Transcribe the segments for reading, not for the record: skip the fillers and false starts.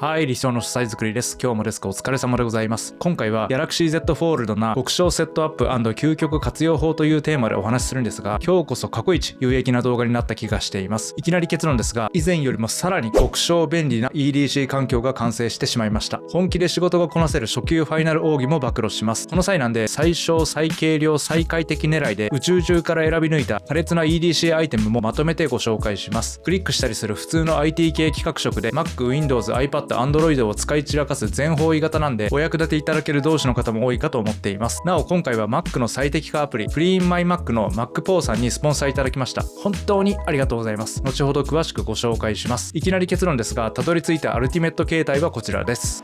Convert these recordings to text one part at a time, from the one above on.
はい、理想の書斎作りです。今日もデスクお疲れ様でございます。今回は Galaxy Z Fold な極小セットアップ&究極活用法というテーマでお話しするんですが、今日こそ過去一有益な動画になった気がしています。いきなり結論ですが、以前よりもさらに極小便利な EDC 環境が完成してしまいました。本気で仕事がこなせる初級ファイナル奥義も暴露します。この際なんで最小最軽量最快適狙いで宇宙中から選び抜いた苛烈な EDC アイテムもまとめてご紹介します。クリックしたりする普通の IT 系企画職で Mac、Windows、iPad、Android を使い散らかす全方位型なんでお役立ていただける同志の方も多いかと思っています。なお今回は Mac の最適化アプリ FreeInMyMac の MacPo さんにスポンサーいただきました。本当にありがとうございます。後ほど詳しくご紹介します。いきなり結論ですが、たどり着いたアルティメット形態はこちらです。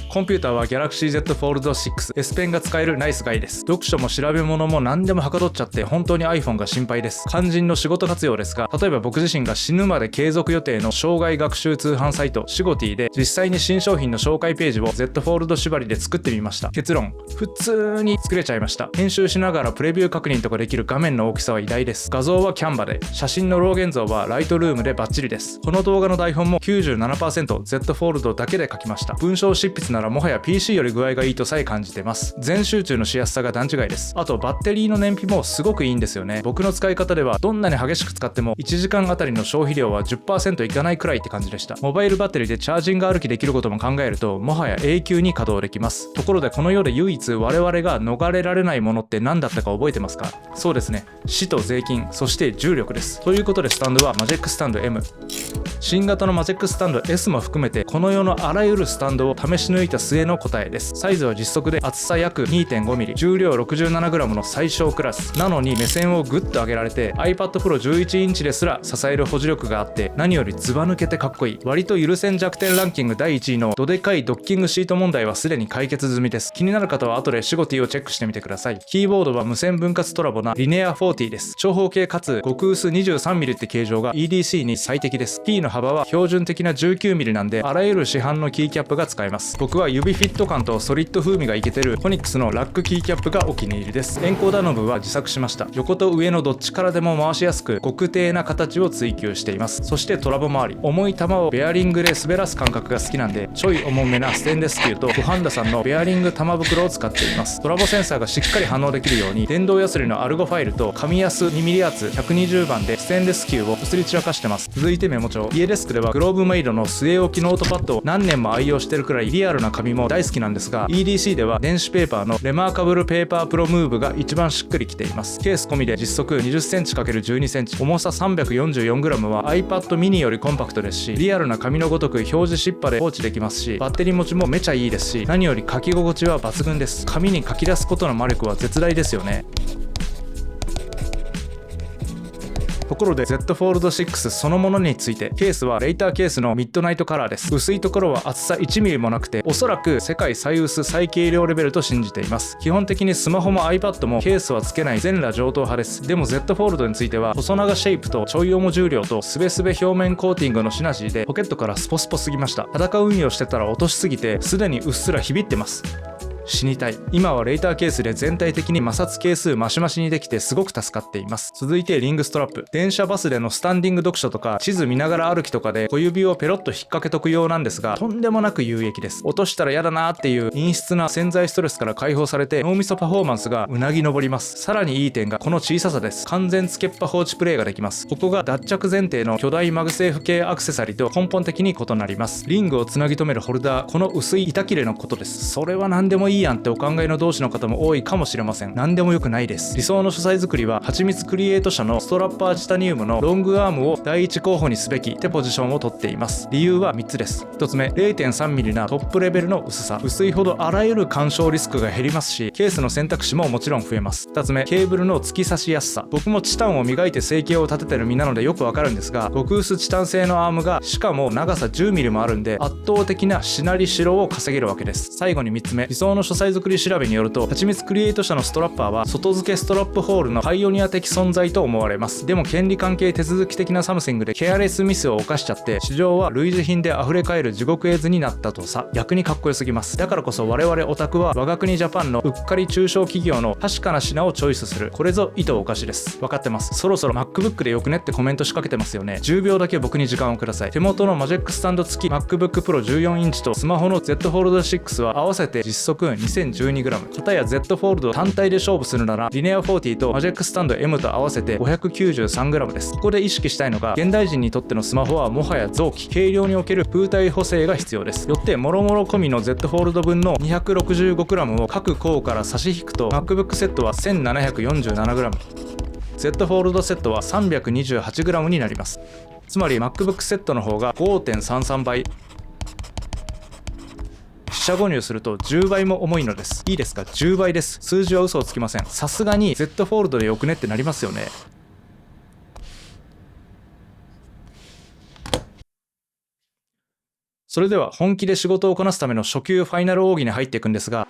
コンピューターは Galaxy Z Fold 6 S ペンが使えるナイスガイです。読書も調べ物も何でもはかどっちゃって本当に iPhone が心配です。肝心の仕事活用ですが、例えば僕自身が死ぬまで継続予定の生涯学習通販サイトシゴティで実際に新商品の紹介ページを Z Fold 縛りで作ってみました。結論、普通に作れちゃいました。編集しながらプレビュー確認とかできる画面の大きさは偉大です。画像は Canva で、写真のロー現像は Lightroom でバッチリです。この動画の台本も 97% Z Fold だけで書きました。文章執筆ならもはや PC より具合がいいとさえ感じてます。全集中のしやすさが段違いです。あとバッテリーの燃費もすごくいいんですよね。僕の使い方ではどんなに激しく使っても1時間あたりの消費量は 10% いかないくらいって感じでした。モバイルバッテリーでチャージング歩きできることも考えるともはや永久に稼働できます。ところでこの世で唯一我々が逃れられないものって何だったか覚えてますか？そうですね、死と税金、そして重力です。ということでスタンドはマジックスタンド M、新型のマジックスタンド S も含めてこの世のあらゆるスタンドを試し抜いた末の答えです。サイズは実測で厚さ約 2.5mm、 重量 67g の最小クラスなのに目線をグッと上げられて iPad Pro 11インチですら支える保持力があって、何よりずば抜けてかっこいい。割と許せん弱点ランキング第1位のどでかいドッキングシート問題はすでに解決済みです。気になる方は後でシゴティをチェックしてみてください。キーボードは無線分割トラボなリネア40です。長方形かつ極薄 23mm って形状が EDC に最適です。キーの幅は標準的な 19mm なんであらゆる市販のキーキャップが使えます。僕は指フィット感とソリッド風味がいけてるフォニックスのラックキーキャップがお気に入りです。エンコーダーノブは自作しました。横と上のどっちからでも回しやすく極低な形を追求しています。そしてトラボ周り、重い球をベアリングで滑らす感覚が好きなんでちょい重めなステンレス球とフハンダさんのベアリング玉袋を使っています。トラボセンサーがしっかり反応できるように電動ヤスリのアルゴファイルと紙ヤス 2mm 圧120番でステンレス球を擦り散らかしてます。続いてメモ帳。家デスクではグローブメイドの据え置きノートパッドを何年も愛用してるくらいリアルな紙も大好きなんですが、 EDC では電子ペーパーのレマーカブルペーパープロムーブが一番しっくりきています。ケース込みで実測 20cm×12cm、 重さ 344g は iPad mini よりコンパクトですし、リアルな紙のごとく表示しっぱで放置できますし、バッテリー持ちもめちゃいいですし、何より書き心地は抜群です。紙に書き出すことの魔力は絶大ですよね。ところで Z Fold 6そのものについて、ケースはレイターケースのミッドナイトカラーです。薄いところは厚さ 1mm もなくて、おそらく世界最薄最軽量レベルと信じています。基本的にスマホも iPad もケースはつけない全裸上等派です。でも Z Fold については細長シェイプとちょい重重量とスベスベ表面コーティングのシナジーでポケットからスポスポすぎました。裸運用してたら落としすぎてすでにうっすら響いてます。死にたい。今はレイターケースで全体的に摩擦係数マシマシにできてすごく助かっています。続いてリングストラップ。電車バスでのスタンディング読書とか地図見ながら歩きとかで小指をペロッと引っ掛けとく用なんですが、とんでもなく有益です。落としたら嫌だなーっていう陰湿な潜在ストレスから解放されて脳みそパフォーマンスがうなぎ登ります。さらにいい点がこの小ささです。完全つけっぱ放置プレイができます。ここが脱着前提の巨大マグセーフ系アクセサリーと根本的に異なります。リングをつなぎ止めるホルダー、この薄い板切れのことです。それは何でもいいやんってお考えの同士の方も多いかもしれません。何でもよくないです。理想の書斎作りははちみつクリエイト社のストラッパーチタニウムのロングアームを第一候補にすべきってポジションを取っています。理由は3つです。1つ目、 0.3mm なトップレベルの薄さ。薄いほどあらゆる干渉リスクが減りますし、ケースの選択肢ももちろん増えます。2つ目、ケーブルの突き刺しやすさ。僕もチタンを磨いて成形を立ててる身なのでよくわかるんですが、極薄チタン製のアームがしかも長さ 10mm もあるんで圧倒的なしなりしろを稼げるわけです。最後に3つ目、理想の書書サイ作り調べによると、はちみつクリエイト社のストラッパーは外付けストラップホールのパイオニア的存在と思われます。でも権利関係手続き的なサムシングでケアレスミスを犯しちゃって、市場は類似品で溢れ返る地獄絵図になったとさ。逆にかっこよすぎます。だからこそ我々オタクは我が国ジャパンのうっかり中小企業の確かな品をチョイスする。これぞ意図おかしです。分かってます。そろそろ MacBook でよくねってコメント仕掛けてますよね。10秒だけ僕に時間をください。手元のマジックスタンド付き MacBook Pro 14インチとスマホの Z Fold 6は合わせて実測 2012g。 片や Z Fold 単体で勝負するならリネア40とマジックスタンド M と合わせて 593g です。ここで意識したいのが、現代人にとってのスマホはもはや臓器、軽量における風体補正が必要です。よってもろもろ込みの Z Fold 分の 265g を各項から差し引くと MacBook セットは 1747g、 Z Fold セットは 328g になります。つまり MacBook セットの方が 5.33 倍、四捨五入すると10倍も重いのです。いいですか、10倍です。数字は嘘をつきません。さすがに Z Fold でよくねってなりますよね。それでは本気で仕事をこなすための初級ファイナル奥義に入っていくんですが、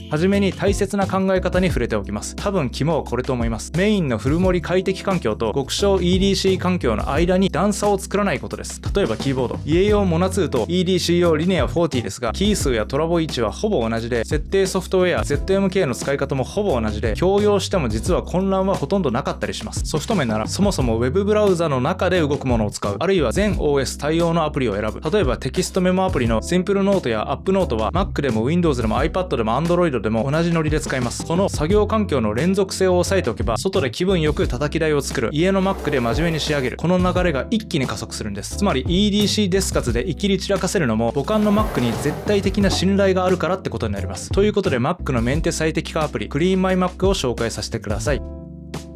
はじめに大切な考え方に触れておきます。多分肝はこれと思います。メインのフル盛り快適環境と極小 EDC 環境の間に段差を作らないことです。例えばキーボード、家用モナ2と EDC 用リネア40ですが、キー数やトラボ位置はほぼ同じで、設定ソフトウェア ZMK の使い方もほぼ同じで、共用しても実は混乱はほとんどなかったりします。ソフト面ならそもそも Web ブラウザの中で動くものを使う、あるいは全 OS 対応のアプリを選ぶ。例えばテキストメモアプリの Simple Note や App Note は Mac でも Windows でも iPad でも Android でも同じノリで使います。この作業環境の連続性を抑えておけば、外で気分よく叩き台を作る、家の Mac で真面目に仕上げる、この流れが一気に加速するんです。つまり EDC デスカツでイキリ散らかせるのも母艦の Mac に絶対的な信頼があるからってことになります。ということで Mac のメンテ最適化アプリ Clean My Mac を紹介させてください。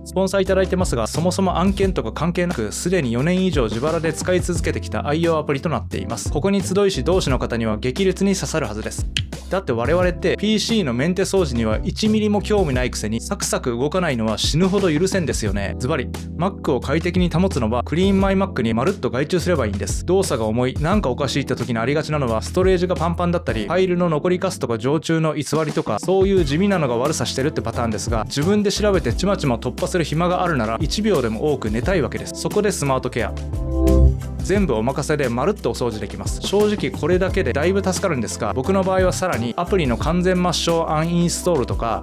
スポンサーいただいてますが、そもそも案件とか関係なくすでに4年以上自腹で使い続けてきた愛用アプリとなっています。ここに集いし同士の方には激烈に刺さるはずです。だって我々って PC のメンテ掃除には1ミリも興味ないくせにサクサク動かないのは死ぬほど許せんですよね。ズバリ Mac を快適に保つのは Clean My Mac にまるっと外注すればいいんです。動作が重い、なんかおかしいって時にありがちなのはストレージがパンパンだったり、ファイルの残りカスとか常駐の偽りとか、そういう地味なのが悪さしてるってパターンですが、自分で調べてちまちま突破する暇があるなら1秒でも多く寝たいわけです。そこでスマートケア、全部お任せでまるっとお掃除できます。正直これだけでだいぶ助かるんですが、僕の場合はさらにアプリの完全抹消アンインストールとか、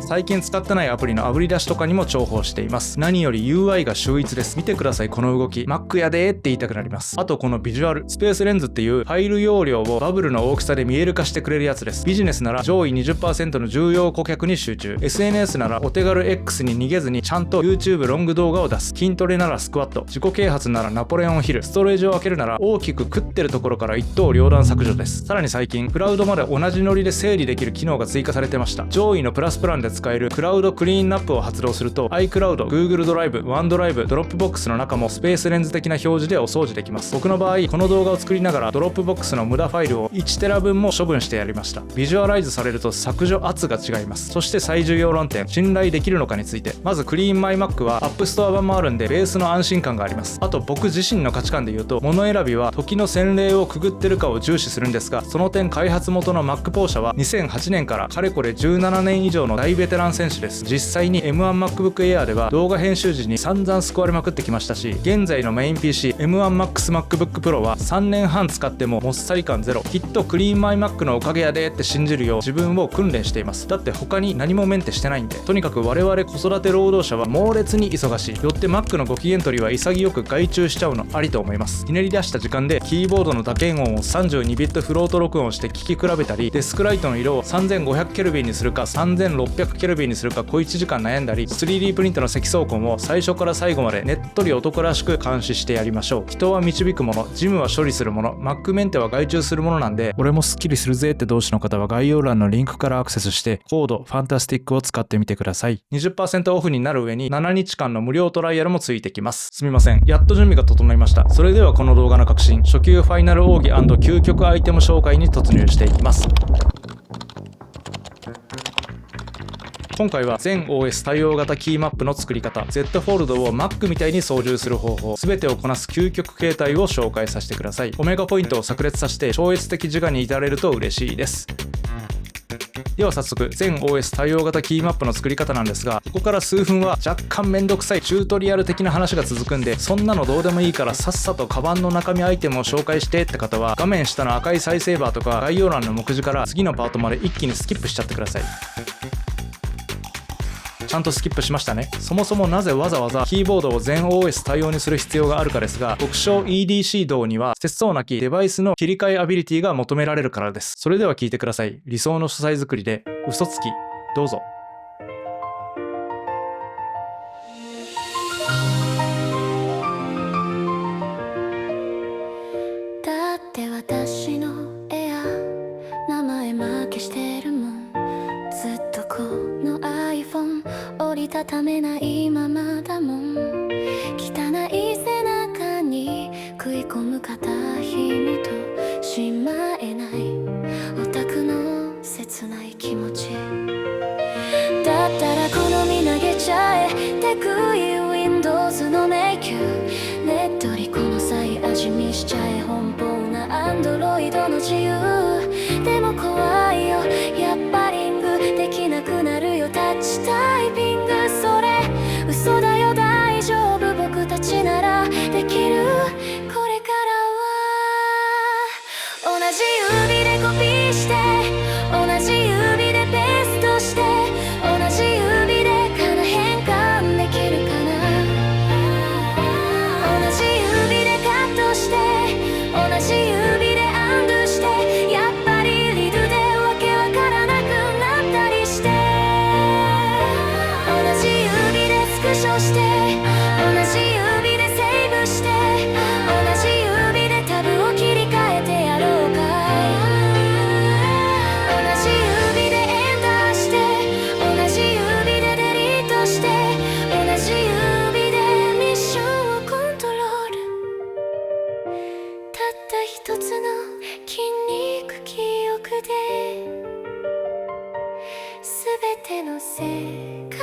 最近使ってないアプリのあぶり出しとかにも重宝しています。何より UI が秀逸です。見てください、この動き。 Mac やでーって言いたくなります。あとこのビジュアル、スペースレンズっていうファイル容量をバブルの大きさで見える化してくれるやつです。ビジネスなら上位 20% の重要顧客に集中、 SNS ならお手軽 X に逃げずにちゃんと YouTube ロング動画を出す、筋トレならスクワット、自己啓発ならナポレオンヒル、ストレージを開けるなら大きく食ってるところから一刀両断削除です。さらに最近クラウドまで同じノリで整理できる機能が追加されてました。上位のプラスプランで使えるクラウドクリーンナップを発動すると iCloud、Google ドライブ、OneDrive、Dropbox の中もスペースレンズ的な表示でお掃除できます。僕の場合この動画を作りながら Dropbox の無駄ファイルを1テラ分も処分してやりました。ビジュアライズされると削除圧が違います。そして最重要論点、信頼できるのかについて。まず Clean My Mac は App Store 版もあるんでベースの安心感があります。あと僕自身の価値観で言うと、物選びは時の洗礼をくぐってるかを重視するんですが、その点開発元の Mac 社は2008年からかれこれ17年以上の大ベテラン選手です。実際に M1MacBook Air では動画編集時に散々救われまくってきましたし、現在のメイン PC M1MaxMacBook Pro は3年半使ってももっさり感ゼロ。きっと Clean My Mac のおかげやでって信じるよう自分を訓練しています。だって他に何もメンテしてないんで。とにかく我々子育て労働者は猛烈に忙しい。よって Mac のご機嫌取りは潔く外注しちゃうのありと思います。ひねり出した時間でキーボードの打鍵音を32ビットフロート録音して聞き比べたり、デスクライトの色を3500ケルビンにするか3600ケルビンにするか小1時間悩んだり、 3D プリントの積層痕を最初から最後までねっとり男らしく監視してやりましょう。人は導くもの、ジムは処理するもの、Mac メンテは外注するものなんで、俺もスッキリするぜって同士の方は概要欄のリンクからアクセスしてコードファンタスティックを使ってみてください。 20% オフになる上に7日間の無料トライアルもついてきます。すみません、やっと準備が整いました。それではこの動画の革新、初級ファイナル奥義&究極アイテム紹介に突入していきます。今回は全 OS 対応型キーマップの作り方、Z フォールドを Mac みたいに操縦する方法、全てをこなす究極形態を紹介させてください。オメガポイントを炸裂させて超越的自我に至れると嬉しいです。では早速全 OS 対応型キーマップの作り方なんですが、ここから数分は若干めんどくさいチュートリアル的な話が続くんで、そんなのどうでもいいからさっさとカバンの中身アイテムを紹介してって方は、画面下の赤い再生バーとか概要欄の目次から次のパートまで一気にスキップしちゃってください。ちゃんとスキップしましたね。そもそもなぜわざわざキーボードを全 OS 対応にする必要があるかですが、特徴 EDC 導には節操なきデバイスの切り替えアビリティが求められるからです。それでは聞いてください。理想の素材作りで嘘つき、どうぞ。だって私のエア名前負けしてるもん。ずっとこの iPhone 折りたためないままだもん。汚い背中に食い込む肩紐としまえないオタクの切ない気持ち。だったら好み投げちゃえテクイ Windows の迷宮。ねっとりこの際味見しちゃえ奔放な Android の自由。でも怖いよやっぱリングできなくなるよタッチタイピング。それ嘘だよ大丈夫僕たちならできる。これからは同じ指でコピーして同じ指でペーストして同じ指でかな変換できるかな。同じ指でカットして同じ指でアンドゥしてやっぱりリドでわけわからなくなったりして同じ指でスクショして同じ指でセーブして同じ指でタブを切り替えてやろうかい。同じ指でエンターして同じ指でデリートして同じ指でミッションをコントロール。たった一つの筋肉記憶で全ての世界を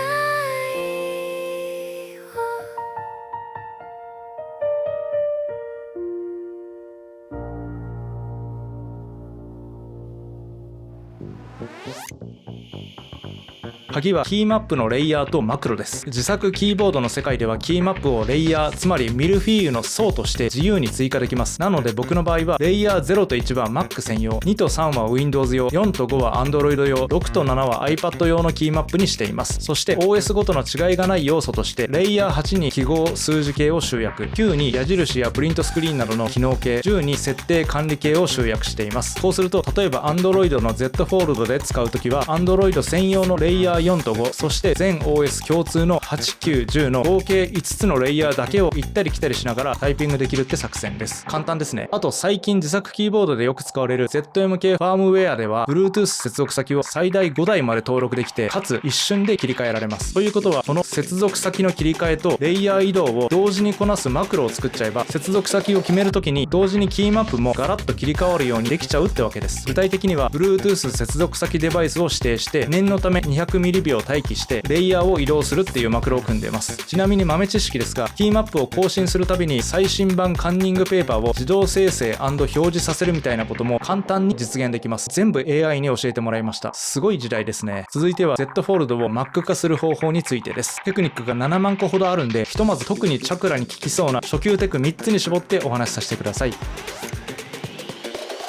鍵はキーマップのレイヤーとマクロです。自作キーボードの世界ではキーマップをレイヤー、つまりミルフィーユの層として自由に追加できます。なので僕の場合はレイヤー0と1は Mac 専用、2と3は Windows 用、4と5は Android 用、6と7は iPad 用のキーマップにしています。そして OS ごとの違いがない要素としてレイヤー8に記号数字系を集約、9に矢印やプリントスクリーンなどの機能系、10に設定管理系を集約しています。こうすると例えば Android の Z フォールドで使うときは Android 専用のレイヤー4と5、そして全 OS 共通の8、9、10の合計5つのレイヤーだけを行ったり来たりしながらタイピングできるって作戦です。簡単ですね。あと最近自作キーボードでよく使われる ZMK ファームウェアでは Bluetooth 接続先を最大5台まで登録できて、かつ一瞬で切り替えられます。ということはこの接続先の切り替えとレイヤー移動を同時にこなすマクロを作っちゃえば、接続先を決めるときに同時にキーマップもガラッと切り替わるようにできちゃうってわけです。具体的には Bluetooth 接続先デバイスを指定して念のため200ミリ秒待機してレイヤーを移動するっていうマクロを組んでいます。ちなみに豆知識ですが、キーマップを更新するたびに最新版カンニングペーパーを自動生成&表示させるみたいなことも簡単に実現できます。全部 AI に教えてもらいました。すごい時代ですね。続いては Z フォールドを Mac 化する方法についてです。テクニックが7万個ほどあるんで、ひとまず特にチャクラに効きそうな初級テク3つに絞ってお話しさせてください。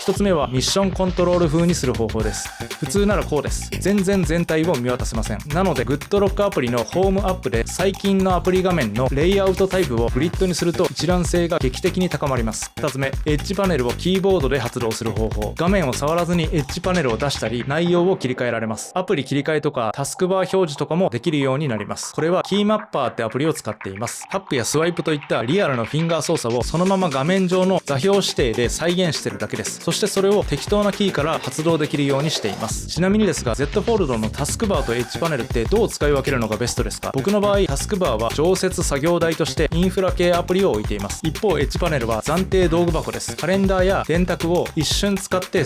1つ目はミッションコントロール風にする方法です。普通ならこうです。全然全体を見渡せません。なので GoodLock アプリのホームアップで最近のアプリ画面のレイアウトタイプをグリッドにすると一覧性が劇的に高まります。2つ目、エッジパネルをキーボードで発動する方法。画面を触らずにエッジパネルを出したり内容を切り替えられます。アプリ切り替えとかタスクバー表示とかもできるようになります。これはキーマッパーってアプリを使っています。タップやスワイプといったリアルなフィンガー操作をそのまま画面上の座標指定で再現しているだけです。そしてそれを適当なキーから発動できるようにしています。ちなみにですが Z フォールドのタスクバーとエッジパネルってどう使い分けるのがベストですか？僕の場合タスクバーは常設作業台としてインフラ系アプリを置いています。一方エッジパネルは暫定道具箱です。カレンダーや電卓を一瞬使って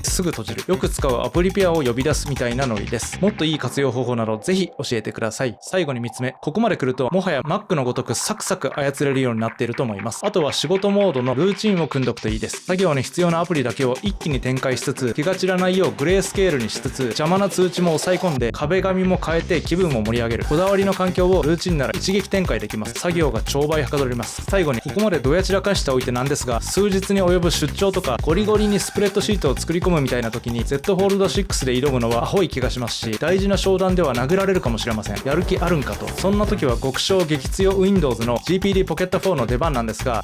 すぐ閉じる。よく使うアプリペアを呼び出すみたいなノリです。もっといい活用方法などぜひ教えてください。最後に3つ目。ここまで来るともはや Mac のごとくサクサク操れるようになっていると思います。あとは仕事モードのルーチンを組んどくといいです。作業に必要なアプリだけを一気に展開しつつ、気が散らないようグレースケールにしつつ、邪魔な通知も抑え込んで壁紙も変えて気分を盛り上げる。こだわりの環境をルーチンなら一撃展開できます。作業が超倍はかどります。最後にここまでどや散らかしておいてなんですが、数日に及ぶ出張とかゴリゴリにスプレッドシートを作り込むみたいな時に Z フォールド6で挑むのはアホい気がしますし、大事な商談では殴られるかもしれません。やる気あるんかと。そんな時は極小激強 Windows の GPD Pocket 4の出番なんですが、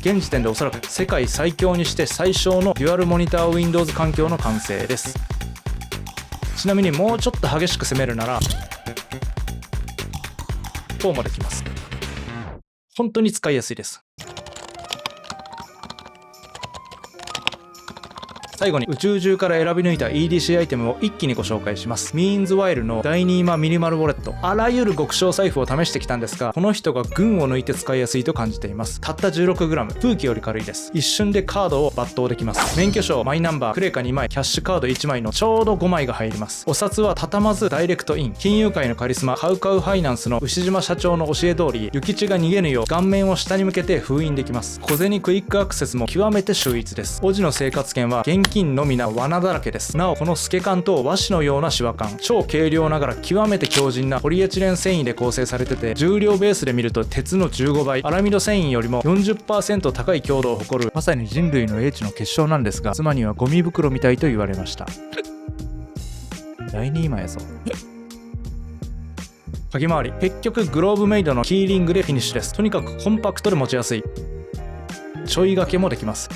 現時点でおそらく世界最強にして最小のデュアルモニター Windows 環境の完成です。ちなみにもうちょっと激しく攻めるならこうもできます。本当に使いやすいです。最後に宇宙中から選び抜いた EDC アイテムを一気にご紹介します。ミーンズワイルのダイニーマミニマルウォレット。あらゆる極小財布を試してきたんですが、この人が群を抜いて使いやすいと感じています。たった 16g、 空気より軽いです。一瞬でカードを抜刀できます。免許証、マイナンバー、クレカ2枚、キャッシュカード1枚のちょうど5枚が入ります。お札は畳まずダイレクトイン。金融界のカリスマカウカウファイナンスの牛島社長の教え通り、諭吉が逃げぬよう顔面を下に向けて封印できます。小銭クイックアクセスも極めて秀逸です。オジの生活圏は現金のみな罠だらけです。なおこの透け感と和紙のようなシワ感、超軽量ながら極めて強靭なポリエチレン繊維で構成されてて、重量ベースで見ると鉄の15倍、アラミド繊維よりも 40% 高い強度を誇る、まさに人類の英知の結晶なんですが、妻にはゴミ袋みたいと言われました。第2今やぞ。鍵回り、結局グローブメイドのキーリングでフィニッシュです。とにかくコンパクトで持ちやすい。ちょい掛けもできます。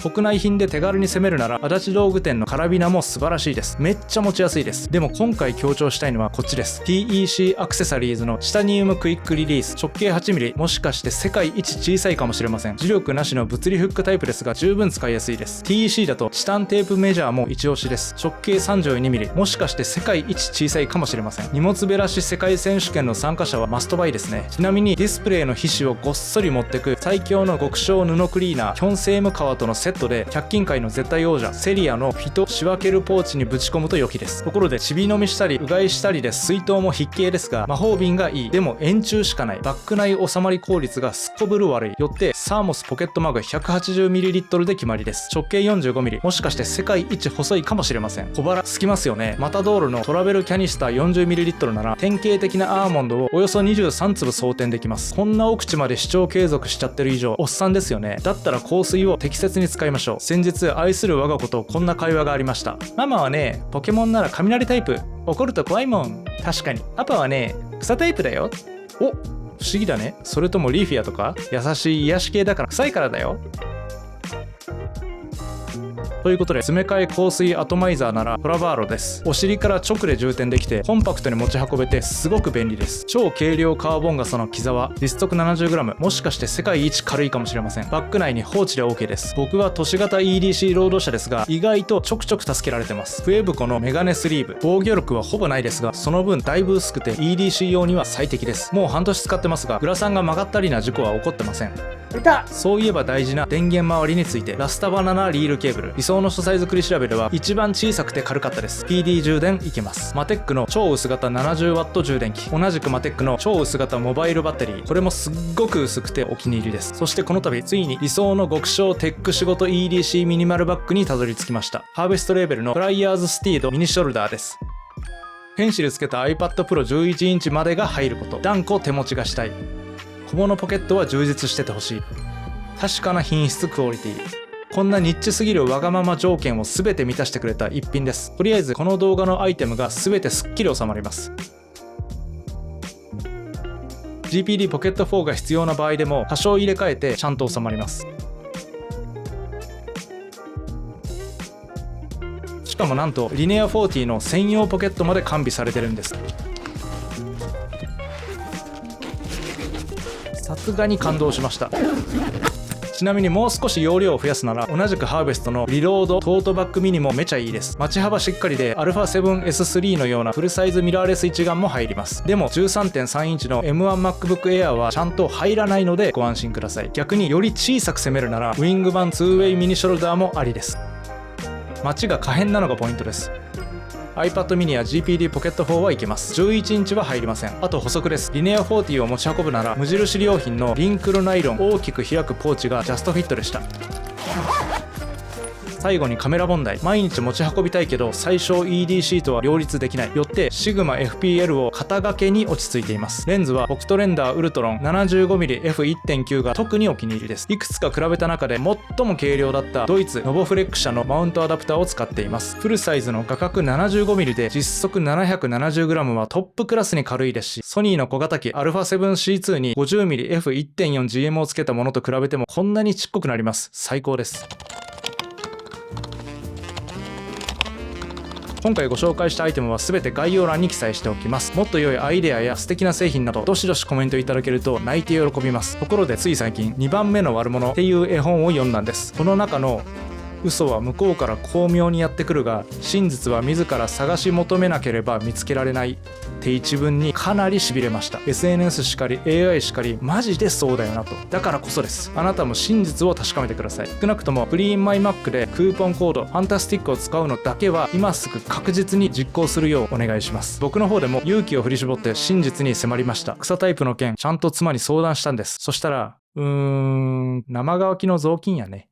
国内品で手軽に攻めるなら足立道具店のカラビナも素晴らしいです。めっちゃ持ちやすいです。でも今回強調したいのはこっちです。 TEC アクセサリーズのチタニウムクイックリリース。直径 8mm、 もしかして世界一小さいかもしれません。磁力なしの物理フックタイプですが十分使いやすいです。 TEC だとチタンテープメジャーも一押しです。直径 32mm、 もしかして世界一小さいかもしれません。荷物べらし世界選手権の参加者はマストバイですね。ちなみにディスプレイの皮脂をごっそり持ってく最強の極小布クリーナーキョンセーム革とのセットで100均界の絶対王者セリアのフィト仕分けるポーチにぶち込むと良きです。ところでちび飲みしたりうがいしたりで水筒も筆形ですが、魔法瓶がいい。でも円柱しかない。バッグ内収まり効率がすっこぶる悪い。よってサーモスポケットマグ 180ml で決まりです。直径 45mm、 もしかして世界一細いかもしれません。小腹すきますよね。マタドールのトラベルキャニスター 40ml なら典型的なアーモンドをおよそ23粒装填できます。こんな奥地まで視聴継続しちゃってる以上おっさんですよね。だったら香水を適切に使いましょう。先日愛する我が子とこんな会話がありました。ママはねポケモンなら雷タイプ、怒ると怖いもん。確かに。パパはね草タイプだよ。お、不思議だね。それともリーフィアとか優しい癒し系だから臭いからだよ。ということで詰め替え香水アトマイザーならトラバーロです。お尻から直で充填できてコンパクトに持ち運べてすごく便利です。超軽量カーボンガスの木沢、実測 70g、 もしかして世界一軽いかもしれません。バッグ内に放置で OK です。僕は都市型 EDC 労働者ですが意外とちょくちょく助けられてます。笛吹のメガネスリーブ、防御力はほぼないですがその分だいぶ薄くて EDC 用には最適です。もう半年使ってますがグラサンが曲がったりな事故は起こってません。そういえば大事な電源周りについて、ラスタバナナリールケーブル、理想の素材作り調べでは一番小さくて軽かったです。 PD 充電いけます。マテックの超薄型 70W 充電器、同じくマテックの超薄型モバイルバッテリー、これもすっごく薄くてお気に入りです。そしてこの度ついに理想の極小テック仕事 EDC ミニマルバッグにたどり着きました。ハーベストレーベルのフライヤーズスティードミニショルダーです。ペンシルつけた iPad Pro 11インチまでが入ること、断固手持ちがしたい。小物ポケットは充実しててほしい。確かな品質クオリティ。こんなニッチすぎるわがまま条件を全て満たしてくれた一品です。とりあえずこの動画のアイテムが全てすっきり収まります。GPD ポケット4が必要な場合でも多少入れ替えてちゃんと収まります。しかもなんとリネア40の専用ポケットまで完備されてるんです。さすがに感動しました。ちなみにもう少し容量を増やすなら同じくハーベストのリロードトートバッグミニもめちゃいいです。持ち幅しっかりで α7S3 のようなフルサイズミラーレス一眼も入ります。でも 13.3 インチの M1MacBook Air はちゃんと入らないのでご安心ください。逆により小さく攻めるならウィング版 2way ミニショルダーもありです。マチが可変なのがポイントです。iPad mini や GPD ポケット4はいけます。11インチは入りません。あと補足です。リネア40を持ち運ぶなら無印良品のリンクルナイロン大きく開くポーチがジャストフィットでした。最後にカメラ問題。毎日持ち運びたいけど最小 EDC とは両立できない。よってシグマ FPL を肩掛けに落ち着いています。レンズはオクトレンダーウルトロン 75mmF1.9 が特にお気に入りです。いくつか比べた中で最も軽量だったドイツノボフレック社のマウントアダプターを使っています。フルサイズの画角 75mm で実測 770g はトップクラスに軽いですし、ソニーの小型機 α7C2 に 50mmF1.4GM をつけたものと比べてもこんなにちっこくなります。最高です。今回ご紹介したアイテムは全て概要欄に記載しておきます。もっと良いアイデアや素敵な製品などどしどしコメントいただけると泣いて喜びます。ところでつい最近2番目の悪者っていう絵本を読んだんです。この中の嘘は向こうから巧妙にやってくるが真実は自ら探し求めなければ見つけられないって一文にかなり痺れました。 SNS しかり AI しかりマジでそうだよなと。だからこそです。あなたも真実を確かめてください。少なくともフリーインマイマックでクーポンコードファンタスティックを使うのだけは今すぐ確実に実行するようお願いします。僕の方でも勇気を振り絞って真実に迫りました。草タイプの件ちゃんと妻に相談したんです。そしたら生乾きの雑巾やね。